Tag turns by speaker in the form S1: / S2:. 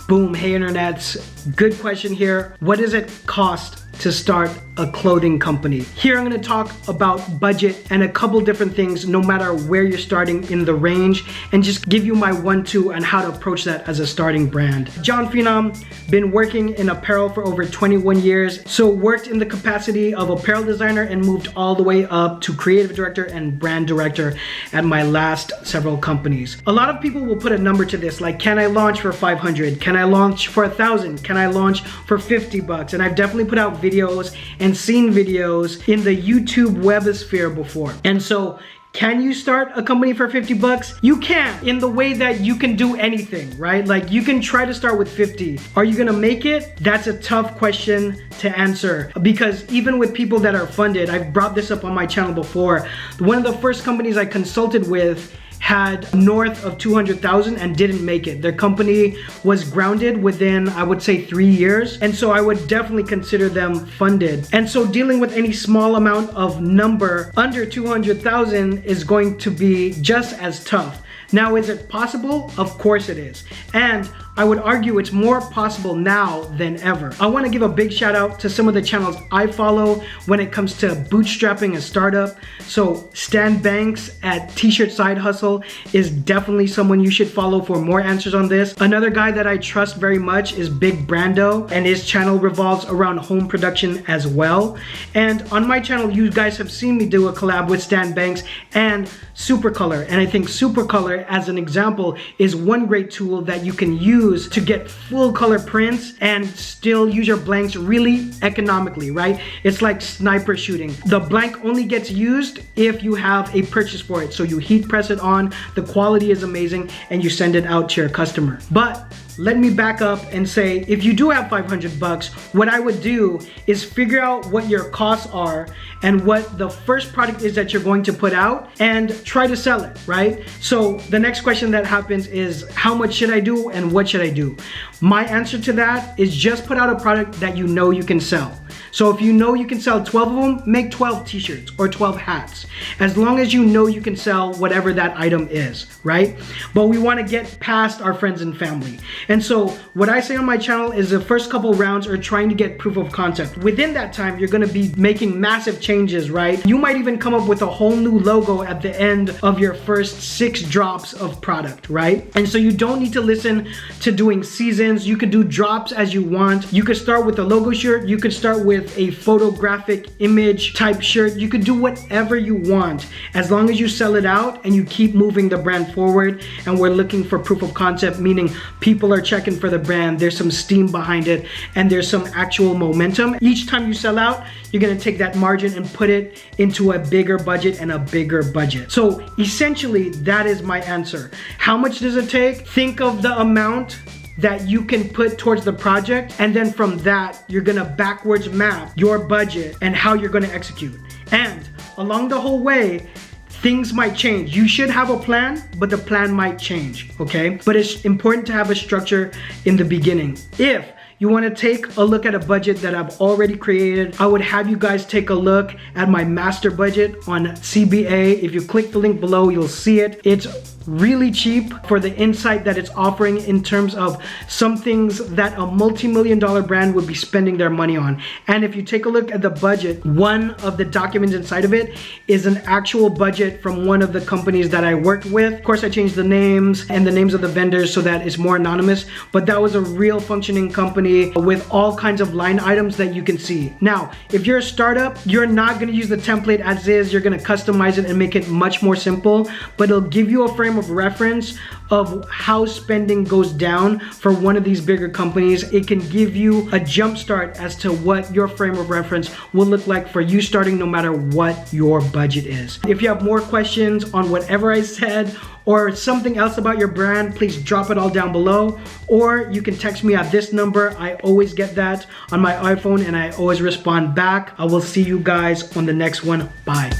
S1: Boom, hey internets. Good question here. What does it cost to start a clothing company? Here I'm going to talk about budget and a couple different things no matter where you're starting in the range, and just give you my 1-2 on how to approach that as a starting brand. John Phenom, been working in apparel for over 21 years. So worked in the capacity of apparel designer and moved all the way up to creative director and brand director at my last several companies. A lot of people will put a number to this, like, can I launch for 500? Can I launch for 1,000? Can I launch for 50 bucks? And I've definitely put out videos and seen videos in the YouTube webosphere before. And so, can you start a company for 50 bucks? You can, in the way that you can do anything, right? Like, you can try to start with 50. Are you gonna make it? That's a tough question to answer, because even with people that are funded, I've brought this up on my channel before, one of the first companies I consulted with had north of 200,000 and didn't make it. Their company was grounded within, I would say, 3 years. And so I would definitely consider them funded. And so dealing with any small amount of number under 200,000 is going to be just as tough. Now, is it possible? Of course it is. And I would argue it's more possible now than ever. I want to give a big shout out to some of the channels I follow when it comes to bootstrapping a startup. So Stan Banks at T-Shirt Side Hustle is definitely someone you should follow for more answers on this. Another guy that I trust very much is Big Brando, and his channel revolves around home production as well. And on my channel, you guys have seen me do a collab with Stan Banks and Supercolor. And I think Supercolor, as an example, is one great tool that you can use to get full color prints and still use your blanks really economically, right? It's like sniper shooting. The blank only gets used if you have a purchase for it. So you heat press it on, the quality is amazing, and you send it out to your customer. But let me back up and say, if you do have 500 bucks, what I would do is figure out what your costs are and what the first product is that you're going to put out, and try to sell it, right? So the next question that happens is, how much should I do and what should I do? My answer to that is just put out a product that you know you can sell. So if you know you can sell 12 of them, make 12 t-shirts or 12 hats, as long as you know you can sell whatever that item is, right? But we want to get past our friends and family. And so what I say on my channel is the first couple rounds are trying to get proof of concept. Within that time, you're going to be making massive changes, right? You might even come up with a whole new logo at the end of your first 6 drops of product, right? And so you don't need to listen to doing seasons. You could do drops as you want. You could start with a logo shirt. You could start with a photographic image type shirt. You could do whatever you want, as long as you sell it out and you keep moving the brand forward. And we're looking for proof of concept, meaning people are checking for the brand, there's some steam behind it, and there's some actual momentum. Each time you sell out, you're gonna take that margin and put it into a bigger budget and a bigger budget. So essentially, that is my answer. How much does it take? Think of the amount that you can put towards the project, and then from that, you're gonna backwards map your budget and how you're gonna execute. And along the whole way, things might change. You should have a plan, but the plan might change, okay? But it's important to have a structure in the beginning. If you want to take a look at a budget that I've already created, I would have you guys take a look at my master budget on CBA. If you click the link below, you'll see it. It's really cheap for the insight that it's offering in terms of some things that a multi-million-dollar brand would be spending their money on. And if you take a look at the budget, one of the documents inside of it is an actual budget from one of the companies that I worked with. Of course, I changed the names and the names of the vendors so that it's more anonymous, but that was a real functioning company with all kinds of line items that you can see. Now, if you're a startup, you're not gonna use the template as is. You're gonna customize it and make it much more simple, but it'll give you a frame of reference of how spending goes down for one of these bigger companies. It can give you a jump start as to what your frame of reference will look like for you starting, no matter what your budget is. If you have more questions on whatever I said or something else about your brand, please drop it all down below, or you can text me at this number. I always get that on my iPhone and I always respond back. I will see you guys on the next one. Bye.